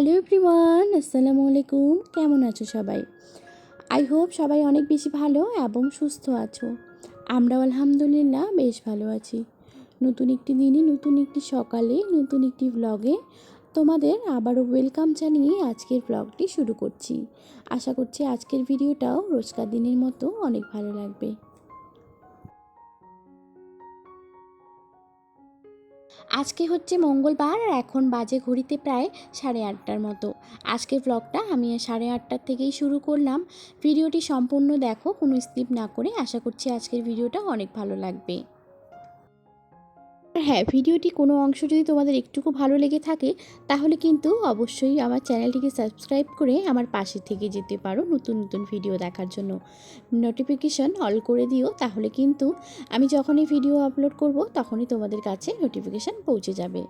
Hello everyone, আসসালামু আলাইকুম। কেমন আছো সবাই? আই হোপ সবাই অনেক বেশি ভালো এবং সুস্থ আছো। আমরাও আলহামদুলিল্লাহ বেশ ভালো আছি। নতুন একটি দিনে, নতুন একটি সকালে, নতুন একটি ভ্লগে তোমাদের আবারও ওয়েলকাম জানিয়ে আজকের ভ্লগটি শুরু করছি। আশা করছি আজকের ভিডিওটাও রোজকার দিনের মতো অনেক ভালো লাগবে। আজকে হচ্ছে মঙ্গলবার আর এখন বাজে ঘড়িতে প্রায় 8:30টার মতো। আজকের ব্লগটা আমি 8:30টার থেকেই শুরু করলাম। ভিডিওটি সম্পূর্ণ দেখো, কোনো স্কিপ না করে। আশা করছি আজকের ভিডিওটা অনেক ভালো লাগবে। হ্যাঁ, ভিডিওটি কোনো অংশ যদি তোমাদের একটুকু ভালো লেগে থাকে তাহলে কিন্তু অবশ্যই আমার চ্যানেলটিকে সাবস্ক্রাইব করে আমার পাশে থেকে যেতে পারো নতুন নতুন ভিডিও দেখার জন্য। নোটিফিকেশন অল করে দিও, তাহলে কিন্তু আমি যখনই ভিডিও আপলোড করব তখনই তোমাদের কাছে নোটিফিকেশন পৌঁছে যাবে।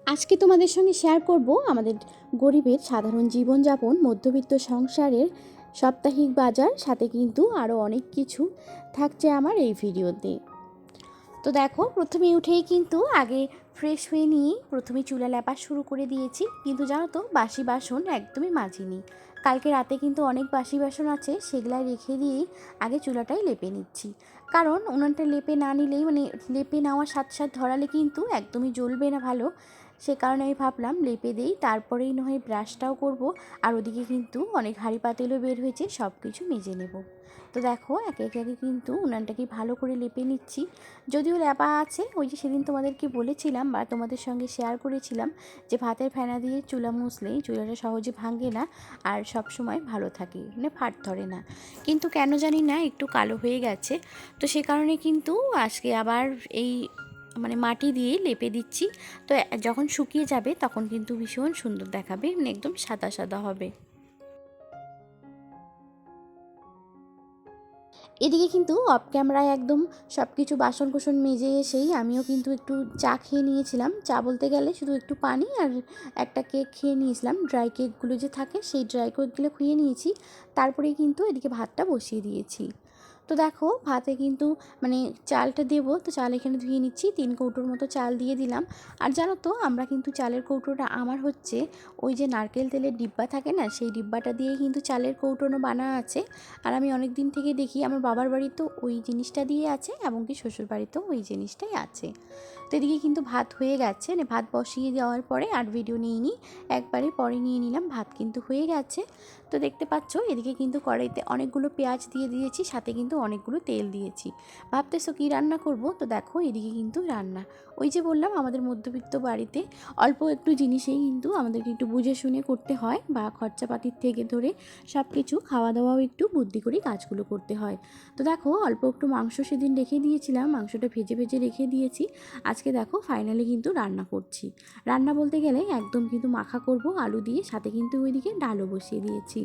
আজকে তোমাদের সঙ্গে শেয়ার করব আমাদের গরিবের সাধারণ জীবনযাপন, মধ্যবিত্ত সংসারের সাপ্তাহিক বাজার, সাথে কিন্তু আরও অনেক কিছু থাকছে আমার এই ভিডিওতে। তো দেখো, প্রথমে উঠেই কিন্তু আগে ফ্রেশ হয়ে নিয়েই প্রথমে চুলা লেপা শুরু করে দিয়েছি। কিন্তু জানো তো, বাসি বাসন একদমই মাজিনি। কালকে রাতে কিন্তু অনেক বাসি বাসন আছে, সেগুলাই রেখে দিয়েই আগে চুলাটাই লেপে নিচ্ছি। কারণ উনানটা লেপে না নিলেই, মানে লেপে নেওয়ার সাথে ধরালে কিন্তু একদমই জ্বলবে না ভালো। সে কারণে আমি ভাবলাম লেপে দেই, তারপরেই নয় ব্রাশটাও করব। আর ওদিকে কিন্তু অনেক হাঁড়ি পাতিলও বের হয়েছে, সব কিছু মেজে নেব। তো দেখো, একে একে কিন্তু উনানটাকে ভালো করে লেপে নিচ্ছি। যদিও ল্যাপা আছে, ওই যে সেদিন তোমাদেরকে বলেছিলাম বা তোমাদের সঙ্গে শেয়ার করেছিলাম যে ভাতের ফেনা দিয়ে চুলা মুছলেই চুলাটা সহজে ভাঙে না আর সব সময় ভালো থাকে, মানে ফাট ধরে না। কিন্তু কেন জানি না একটু কালো হয়ে গেছে। তো সে কারণে কিন্তু আজকে আবার এই মাটি দিয়ে লেপে দিচ্ছি। তো যখন শুকিয়ে যাবে তখন কিন্তু ভীষণ সুন্দর দেখাবে, মানে একদম সাদা সাদা হবে। এদিকে কিন্তু অফ ক্যামেরায় একদম সব কিছু বাসন কোসন মেজে এসেই আমিও কিন্তু একটু চা খেয়ে নিয়েছিলাম। চা বলতে গেলে শুধু একটু পানি আর একটা কেক খেয়ে নিয়েছিলাম। ড্রাই কেকগুলো যে থাকে, সেই ড্রাই কেকগুলো খেয়ে নিয়েছি। তারপরেই কিন্তু এদিকে ভাতটা বসিয়ে দিয়েছি। তো দেখো, ভাতে কিন্তু চালটা দেবো, তো চাল এখানে ধুয়ে নিচ্ছি। 3 কৌটোর মতো চাল দিয়ে দিলাম। আর জানো তো, আমরা কিন্তু চালের কৌটোটা আমার হচ্ছে ওই যে নারকেল তেলের ডিব্বা থাকে না, সেই ডিব্বাটা দিয়েই কিন্তু চালের কৌটোনো বানা আছে। আর আমি অনেক দিন থেকে দেখি, আমার বাবার বাড়িতেও ওই জিনিসটা দিয়ে আছে, এমনকি শ্বশুর বাড়িতেও ওই জিনিসটাই আছে। তো এদিকে কিন্তু ভাত হয়ে গেছে, ভাত বসিয়ে দেওয়ার পরে আর ভিডিও নিইনি, একবারে পরে নিয়ে নিলাম। ভাত কিন্তু হয়ে গেছে। তো দেখতে পাচ্ছ, এদিকে কিন্তু কড়াইতে অনেকগুলো পেঁয়াজ দিয়ে দিয়েছি, সাথে কিন্তু অনেকগুলো তেল দিয়েছি। ভাবতেছো কী রান্না করব? তো দেখো, এদিকে কিন্তু রান্না, ওই যে বললাম আমাদের মধ্যবিত্ত বাড়িতে অল্প একটু জিনিসেই কিন্তু আমাদেরকে একটু বুঝে শুনে করতে হয়, বা খরচাপাতির থেকে ধরে সব কিছু, খাওয়া দাওয়াও একটু বুদ্ধি করে কাজগুলো করতে হয়। তো দেখো, অল্প একটু মাংস সেদিন রেখে দিয়েছিলাম, মাংসটা ভেজে ভেজে রেখে দিয়েছি। আজকে দেখো ফাইনালি কিন্তু রান্না করছি। রান্না বলতে গেলে একদম কিন্তু মাখা করব আলু দিয়ে, সাথে কিন্তু ওইদিকে ডালও বসিয়ে দিয়েছি।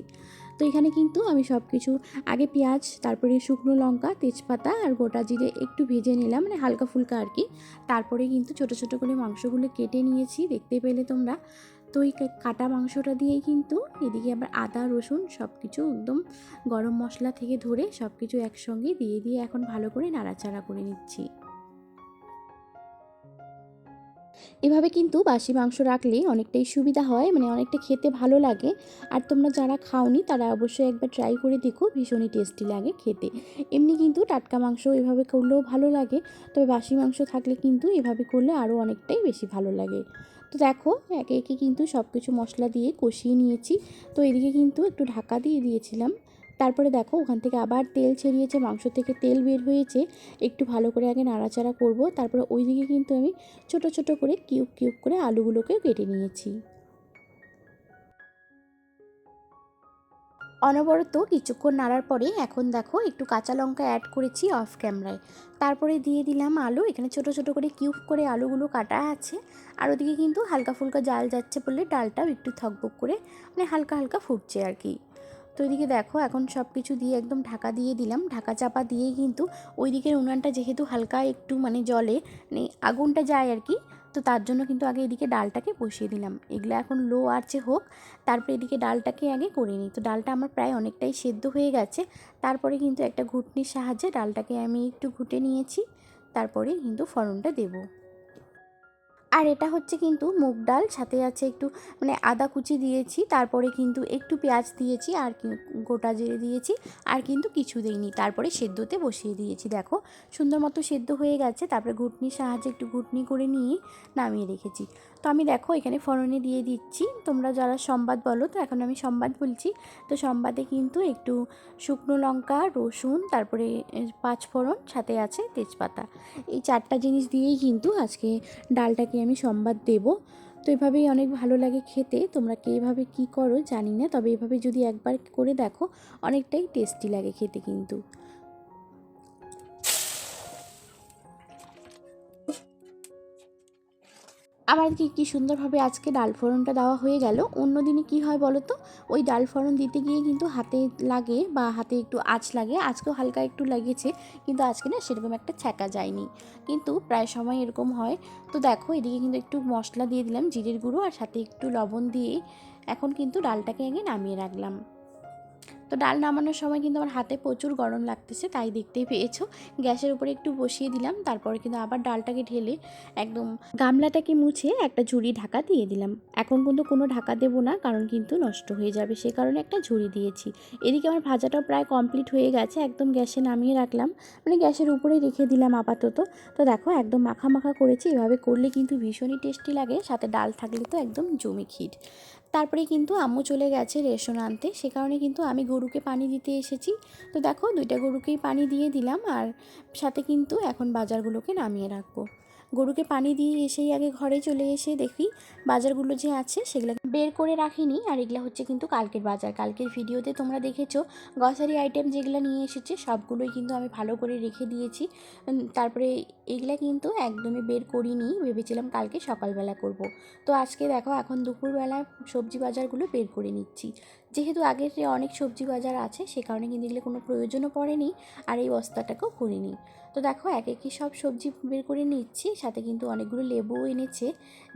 তো এখানে কিন্তু আমি সব কিছু আগে পেঁয়াজ, তারপরে শুকনো লঙ্কা, তেজপাতা আর গোটা জিরে একটু ভেজে নিলাম, হালকা ফুলকা আর কি। তারপরে কিন্তু ছোট ছোট করে মাংসগুলো কেটে নিয়েছি, দেখতে পেলে তোমরা। তো ওই কাটা মাংসটা দিয়েই কিন্তু এদিকে আবার আদা রসুন সব কিছু একদম, গরম মশলা থেকে ধরে সব কিছু একসঙ্গে দিয়ে দিয়ে এখন ভালো করে নাড়াচাড়া করে নিচ্ছি। এভাবে কিন্তু বাসি মাংস রাখলে অনেকটাই সুবিধা হয়, অনেকটা খেতে ভালো লাগে। আর তোমরা যারা খাওনি তারা অবশ্যই একবার ট্রাই করে দেখো, ভীষণই টেস্টি লাগে খেতে। এমনি কিন্তু টাটকা মাংস এভাবে করলেও ভালো লাগে, তবে বাসি মাংস থাকলে কিন্তু এভাবে করলে আরও অনেকটাই বেশি ভালো লাগে। তো দেখো, একে একে কিন্তু সব কিছু মশলা দিয়ে কষিয়ে নিয়েছি। তো এদিকে কিন্তু একটু ঢাকা দিয়ে দিয়েছিলাম। তারপরে দেখো, ওখান থেকে আবার তেল ছেড়িয়েছে, মাংস থেকে তেল বের হয়েছে। একটু ভালো করে আগে নাড়াচাড়া করব। তারপরে ওইদিকে কিন্তু আমি ছোট ছোট করে কিউব কিউব করে আলুগুলোকেও কেটে নিয়েছি। অনবরত কিছুক্ষণ নাড়ার পরে এখন দেখো একটু কাঁচা লঙ্কা অ্যাড করেছি অফ ক্যামেরায়। তারপরে দিয়ে দিলাম আলু, এখানে ছোট ছোট করে কিউব করে আলুগুলো কাটা আছে। আর ওদিকে কিন্তু হালকা ফুলকা জাল যাচ্ছে বলে ডালটাও একটু থকবক করে, হালকা হালকা ফুটছে আর কি। তো এদিকে দেখো, এখন সব কিছু দিয়ে একদম ঢাকা দিয়ে দিলাম। ঢাকা চাপা দিয়েই কিন্তু ওই দিকের উনানটা যেহেতু হালকা একটু জলে, আগুনটা যায় আর কি। তো তার জন্য কিন্তু আগে এদিকে ডালটাকে বসিয়ে দিলাম। এগুলো এখন লো আঁচে হোক, তারপরে এদিকে ডালটাকে আগে করে নিই। তো ডালটা আমার প্রায় অনেকটাই সেদ্ধ হয়ে গেছে। তারপরে কিন্তু একটা ঘুটনির সাহায্যে ডালটাকে আমি একটু ঘুটে নিয়েছি। তারপরে কিন্তু ফোড়নটা দেবো। আর এটা হচ্ছে কিন্তু মুগ ডাল, সাথে আছে একটু মানে আদা কুচি দিয়েছি, তারপরে কিন্তু একটু পেঁয়াজ দিয়েছি আর গোটা জিরে দিয়েছি, আর কিন্তু কিছু দিইনি। তারপরে সেদ্ধতে বসিয়ে দিয়েছি। দেখো সুন্দর মতো সেদ্ধ হয়ে গেছে। তারপরে ঘুটনির সাহায্যে একটু ঘুটনি করে নিয়ে নামিয়ে রেখেছি। তো আমি দেখো এখানে ফোড়নে দিয়ে দিচ্ছি। তোমরা যারা সম্বাদ বলো, তো এখন আমি সম্বাদ বলছি। তো সম্বাদে কিন্তু একটু শুকনো লঙ্কা, রসুন, তারপরে পাঁচফোড়ন, সাথে আছে তেজপাতা। এই 4টা জিনিস দিয়েই কিন্তু আজকে ডালটাকে আমি সম্বাদ দেব। তো এভাবেই অনেক ভালো লাগে খেতে। তোমরা কে এভাবে কী করো জানি না, তবে এভাবে যদি একবার করে দেখো অনেকটাই টেস্টি লাগে খেতে কিন্তু। আমার কি সুন্দরভাবে আজকে ডাল ফোড়নটা দেওয়া হয়ে গেল। অন্য দিনে কী হয় বলো তো, ওই ডাল ফোড়ন দিতে গিয়ে কিন্তু হাতে লাগে বা হাতে একটু আঁচ লাগে। আজকেও হালকা একটু লেগেছে, কিন্তু আজকে না সেরকম একটা ছ্যাঁকা যায়নি, কিন্তু প্রায় সময় এরকম হয়। তো দেখো এদিকে কিন্তু একটু মশলা দিয়ে দিলাম, জিরের গুঁড়ো আর সাথে একটু লবণ দিয়ে এখন কিন্তু ডালটাকে আগে নামিয়ে রাখলাম। তো ডাল নামানোর সময় কিন্তু আমার হাতে প্রচুর গরম লাগতেছে, তাই দেখতেই পেয়েছো। গ্যাসের উপরে একটু বসিয়ে দিলাম, তারপরে কিন্তু আবার ডালটাকে ঢেলে একদম গামলাটাকে মুছে একটা ঝুড়ি ঢাকা দিয়ে দিলাম। এখন কিন্তু কোনো ঢাকা দেবো না, কারণ কিন্তু নষ্ট হয়ে যাবে, সে কারণে একটা ঝুড়ি দিয়েছি। এদিকে আমার ভাজাটাও প্রায় কমপ্লিট হয়ে গেছে, একদম গ্যাসে নামিয়ে রাখলাম, মানে গ্যাসের উপরে রেখে দিলাম আপাতত। তো দেখো একদম মাখা মাখা করেছি, এভাবে করলে কিন্তু ভীষণই টেস্টি লাগে, সাথে ডাল থাকলে তো একদম জমে ক্ষীর। তারপরে কিন্তু আম্মু চলে গেছে রেশন আনতে, সে কারণে কিন্তু আমি গরুকে পানি দিতে এসেছি। তো দেখো 2টা গরুকেই পানি দিয়ে দিলাম, আর সাথে কিন্তু এখন বাজারগুলোকে নামিয়ে রাখবো। গরুকে পানি দিয়ে এসেই আগে ঘরে চলে এসে দেখি বাজারগুলো যে আছে সেগুলো বের করে রাখিনি, আর এগুলো হচ্ছে কিন্তু কালকের বাজার। কালকের ভিডিওতে তোমরা দেখেছো গ্রসারি আইটেম যেগুলো নিয়ে এসেছে সবগুলোই কিন্তু আমি ভালো করে রেখে দিয়েছি। তারপরে এগুলা কিন্তু একদমই বের করিনি, ভেবেছিলাম কালকে সকালবেলা করব। তো আজকে দেখো এখন দুপুরবেলা সবজি বাজারগুলো বের করে নিচ্ছি। যেহেতু আগের যে অনেক সবজি বাজার আছে, সে কারণে কিন্তু এগুলো কোনো প্রয়োজনও পড়েনি, আর এই বস্তাটাকেও করিনি। তো দেখো এক একই সব সবজি বের করে নিচ্ছি, সাথে কিন্তু অনেকগুলো লেবুও এনেছে,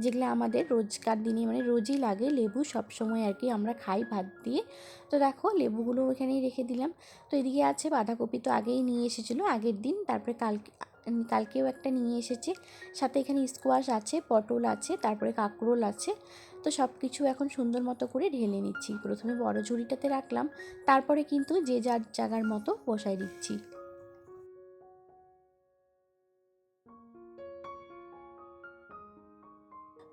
যেগুলো আমাদের রোজকার দিনে মানে রোজই লাগে। লেবু সব সময় আর কি আমরা খাই ভাত দিয়ে। তো দেখো লেবুগুলো এখানেই রেখে দিলাম। তো এদিকে আছে বাঁধাকপি, তো আগেই নিয়ে এসেছিলো আগের দিন, তারপরে কালকেও একটা নিয়ে এসেছে। সাথে এখানে স্কোয়াশ আছে, পটল আছে, তারপরে কাঁকরোল আছে। তো সব কিছু এখন সুন্দর মতো করে ঢেলে নিচ্ছি। প্রথমে বড় ঝুড়িটাতে রাখলাম, তারপরে কিন্তু যে যার জায়গার মতো বসাই দিচ্ছি।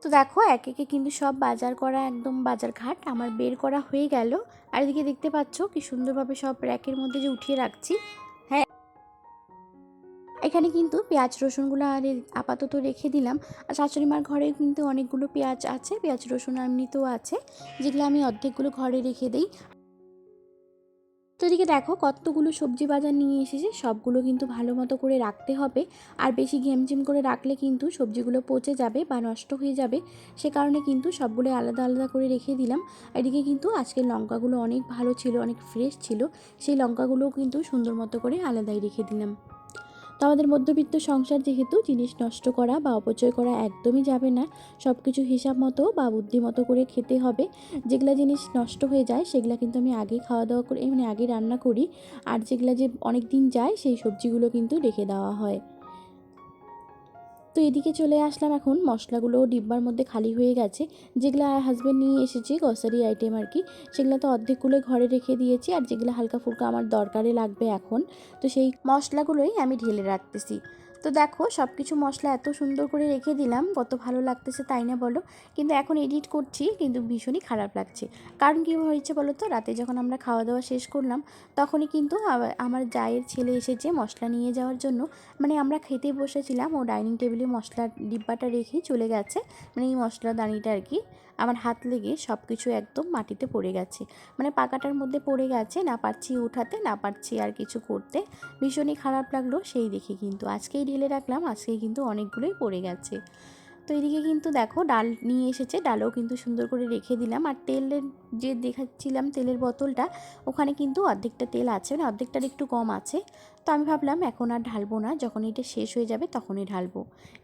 তো দেখো এক একে কিন্তু সব বাজার করা একদম বাজার ঘাট আমার বের করা হয়ে গেল। আর এদিকে দেখতে পাচ্ছ কি সুন্দরভাবে সব র্যাকের মধ্যে যে উঠিয়ে রাখছি। হ্যাঁ, এখানে কিন্তু পেঁয়াজ রসুনগুলো আর আপাতত রেখে দিলাম। আর শাশুড়ি মার ঘরেও কিন্তু অনেকগুলো পেঁয়াজ আছে, পেঁয়াজ রসুন এমনিতেও আছে, যেগুলো আমি অর্ধেকগুলো ঘরে রেখে দিই। তো এদিকে দেখো কতগুলো সবজি বাজার নিয়ে এসেছে, সবগুলো কিন্তু ভালো মতো করে রাখতে হবে। আর বেশি ঘেমঝেম করে রাখলে কিন্তু সবজিগুলো পচে যাবে বা নষ্ট হয়ে যাবে, সে কারণে কিন্তু সবগুলো আলাদা আলাদা করে রেখে দিলাম। এদিকে কিন্তু আজকের লঙ্কাগুলো অনেক ভালো ছিল, অনেক ফ্রেশ ছিল, সেই লঙ্কাগুলোও কিন্তু সুন্দর মতো করে আলাদাই রেখে দিলাম। তো আমাদের মধ্যবিত্ত সংসার যেহেতু, জিনিস নষ্ট করা বা অপচয় করা একদমই যাবে না। সব কিছু হিসাব মতো বা বুদ্ধিমতো করে খেতে হবে। যেগুলা জিনিস নষ্ট হয়ে যায় সেগুলো কিন্তু আমি আগেই খাওয়া দাওয়া করে মানে আগে রান্না করি, আর যেগুলো যে অনেক দিন যায় সেই সবজিগুলো কিন্তু রেখে দেওয়া হয়। তো এদিকে চলে আসলাম, এখন মশলাগুলো ডিব্বার মধ্যে খালি হয়ে গেছে, যেগুলো হাজব্যান্ড নিয়ে এসেছে গ্রসারি আইটেম আর কি, সেগুলো তো অর্ধেকগুলো ঘরে রেখে দিয়েছি, আর যেগুলো হালকা ফুলকা আমার দরকারে লাগবে এখন, তো সেই মশলাগুলোই আমি ঢেলে রাখতেছি। তো দেখো সব কিছু মশলা এত সুন্দর করে রেখে দিলাম, কত ভালো লাগতেছে তাই না বলো। কিন্তু এখন এডিট করছি কিন্তু ভীষণই খারাপ লাগছে। কারণ কী হয়েছে বলো তো, রাতে যখন আমরা খাওয়া দাওয়া শেষ করলাম তখনই কিন্তু আমার জায়ের ছেলে এসেছে মশলা নিয়ে যাওয়ার জন্য। মানে আমরা খেতে বসেছিলাম, ও ডাইনিং টেবিলে মশলার ডিব্বাটা রেখেই চলে গেছে, মানে এই মশলাদানিটা আর কি। আমার হাত লেগে সব কিছু একদম মাটিতে পড়ে গেছে, মানে পাকাটার মধ্যে পড়ে গেছে, না পারছি উঠাতে, না পারছি আর কিছু করতে। ভীষণই খারাপ লাগলো সেই দেখে, কিন্তু আজকেই ঢেলে রাখলাম, আজকেই কিন্তু অনেকগুলোই পড়ে গেছে। তো এদিকে কিন্তু দেখো ডাল নিয়ে এসেছে, ডালও কিন্তু সুন্দর করে রেখে দিলাম। আর তেলের যে দেখাচ্ছিলাম তেলের বোতলটা, ওখানে কিন্তু অর্ধেকটা তেল আছে, মানে অর্ধেকটার একটু কম আছে। তো আমি ভাবলাম এখন আর ঢালবো না, যখন এটা শেষ হয়ে যাবে তখনই ঢালবো।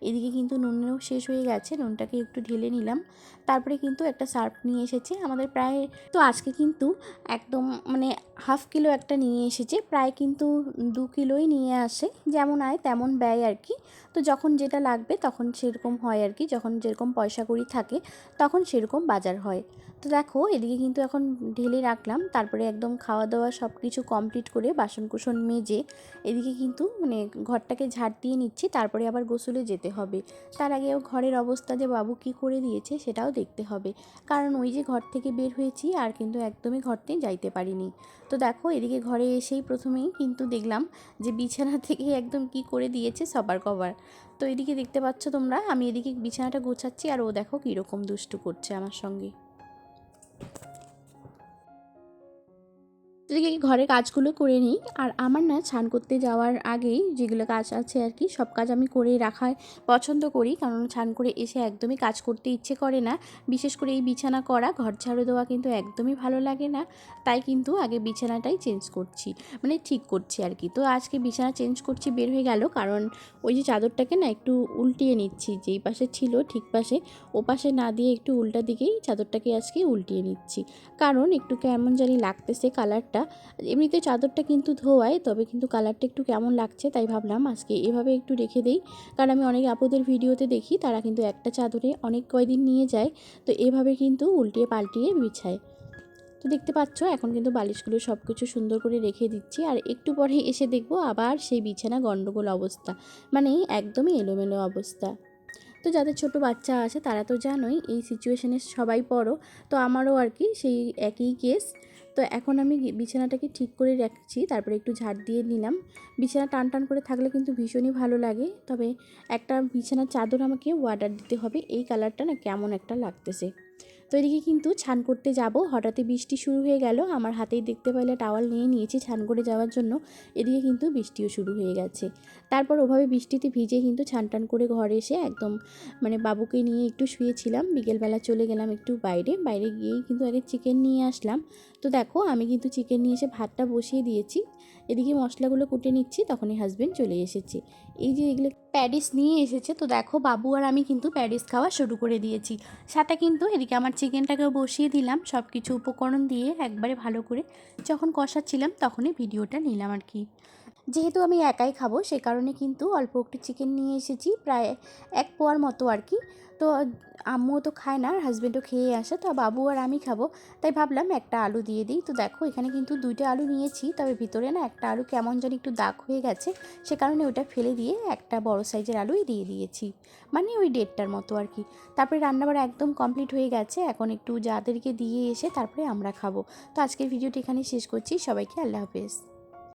এদিকে কিন্তু নুনও শেষ হয়ে গেছে, নুনটাকে একটু ঢেলে নিলাম। তারপরে কিন্তু একটা সার্ফ নিয়ে এসেছে আমাদের প্রায়। তো আজকে কিন্তু একদম মানে হাফ কিলো একটা নিয়ে এসেছে, প্রায় কিন্তু 2 কিলোই নিয়ে আসে, যেমন আয় তেমন ব্যয় আর কি। তো যখন যেটা লাগবে তখন সেরকম হয় আর কি, যখন যেরকম পয়সা কড়ি থাকে তখন সেরকম বাজার হয়। তো দেখো এদিকে কিন্তু এখন ঢেলে রাখলাম, তারপরে একদম খাওয়া দাওয়া সব কিছু কমপ্লিট করে বাসনকুসন মেজে এদিকে কিন্তু মানে ঘরটাকে ঝাড় দিয়ে নিচ্ছি, তারপরে আবার গোসলে যেতে হবে। তার আগেও ঘরের অবস্থা যে বাবু কি করে দিয়েছে সেটাও দেখতে হবে, কারণ ওই যে ঘর থেকে বের হয়েছি আর কিন্তু একদমই ঘরতে যাইতে পারিনি। তো দেখো এদিকে ঘরে এসেই প্রথমেই কিন্তু দেখলাম যে বিছানা থেকে একদম কি করে দিয়েছে সবার কভার। তো এদিকে দেখতে পাচ্ছ তোমরা, আমি এদিকে বিছানাটা গোছাচ্ছি আর ও দেখো কীরকম দুষ্টু করছে আমার সঙ্গে। এদিকে ঘরের কাজগুলো করে নিই, আর আমার না স্নান করতে যাওয়ার আগেই যেগুলো কাজ আছে আর কি সব কাজ আমি করে রাখার পছন্দ করি, কারণ স্নান করে এসে একদমই কাজ করতে ইচ্ছে করে না। বিশেষ করে এই বিছানা করা, ঘর ঝাড়ু দেওয়া কিন্তু একদমই ভালো লাগে না। তাই কিন্তু আগে বিছানাটাই চেঞ্জ করছি, মানে ঠিক করছি আর কি। তো আজকে বিছানা চেঞ্জ করছি বের হয়ে গেল, কারণ ওই যে চাদরটাকে না একটু উল্টিয়ে নিচ্ছি, যেই পাশে ছিল ঠিক পাশে ও পাশে না দিয়ে একটু উল্টা দিকেই চাদরটাকে আজকে উল্টিয়ে নিচ্ছি, কারণ একটু কেমন জানি লাগতেছে কালারটা। এমনিতে চাদরটা কিন্তু ধোয়ায়, তবে কিন্তু কালারটা একটু কেমন লাগছে, তাই ভাবলাম আজকে এভাবে একটু রেখে দেই। কারণ আমি অনেক আপুদের ভিডিওতে দেখি তারা কিন্তু একটা চাদরে অনেক কয়দিন নিয়ে যায়, তো এভাবে কিন্তু উল্টিয়ে পাল্টিয়ে বিছায়। তো দেখতে পাচ্ছ এখন কিন্তু বালিশগুলো সব কিছু সুন্দর করে রেখে দিচ্ছি, আর একটু পরে এসে দেখবো আবার সেই বিছানা গন্ডগোল অবস্থা, মানে একদমই এলোমেলো অবস্থা। তো যাদের ছোট বাচ্চা আছে তারা তো জানোই এই সিচুয়েশনে সবাই পড়ো, তো আমারও আর কি সেই একই কেস। তো এখন আমি বিছানাটাকে ঠিক করে রাখছি, তারপরে একটু ঝাড় দিয়ে নিলাম। বিছানা টান টান করে থাকলে কিন্তু ভীষণই ভালো লাগে, তবে একটা বিছানার চাদর আমাকে অর্ডার দিতে হবে, এই কালারটা না কেমন একটা লাগতেছে। তো এদিকে কিন্তু স্নান করতে যাব, হঠাৎই বৃষ্টি শুরু হয়ে গেল, আমার হাতেই দেখতে পাইলে টাওয়াল নিয়ে নিয়েছি স্নান করে যাওয়ার জন্য। এদিকে কিন্তু বৃষ্টিও শুরু হয়ে গেছে। তারপর ওভাবে বৃষ্টিতে ভিজে কিন্তু স্নান টান করে ঘরে এসে একদম মানে বাবুকে নিয়ে একটু শুয়েছিলাম। বিকেলবেলা চলে গেলাম একটু বাইরে, বাইরে গিয়েই কিন্তু আগে চিকেন নিয়ে আসলাম। তো দেখো আমি কিন্তু চিকেন নিয়ে এসে ভাতটা বসিয়ে দিয়েছি, এদিকে মশলাগুলো কুটে নিচ্ছি, তখনই হাজবেন্ড চলে এসেছে। এই যে এগুলো প্যাডিস নিয়ে এসেছে, তো দেখো বাবু আর আমি কিন্তু প্যাডিস খাওয়া শুরু করে দিয়েছি। সাথে কিন্তু এদিকে আমার চিকেনটাকেও বসিয়ে দিলাম, সব কিছু উপকরণ দিয়ে একবারে ভালো করে যখন কষাচ্ছিলাম তখনই ভিডিওটা নিলাম আর কি। যেহেতু আমি একাই খাবো সে কারণে কিন্তু অল্প একটু চিকেন নিয়ে এসেছি, প্রায় 1 পোয়ার মতো আর কি। তো আম্মুও তো খায় না, আর হাজব্যান্ডও খেয়ে আসে, তো বাবু আর আমি খাবো, তাই ভাবলাম একটা আলু দিয়ে দিই। তো দেখো এখানে কিন্তু 2টা আলু নিয়েছি, তবে ভিতরে না একটা আলু কেমন জানি একটু দাগ হয়ে গেছে, সে কারণে ওটা ফেলে দিয়ে একটা বড় সাইজের আলুই দিয়ে দিয়েছি, মানে ওই 1.5টার মতো আর কি। তারপরে রান্নাবাড়া একদম কমপ্লিট হয়ে গেছে, এখন একটু যাদেরকে দিয়ে এসে তারপরে আমরা খাবো। তো আজকের ভিডিওটি এখানে শেষ করছি, সবাইকে আল্লাহ হাফেজ।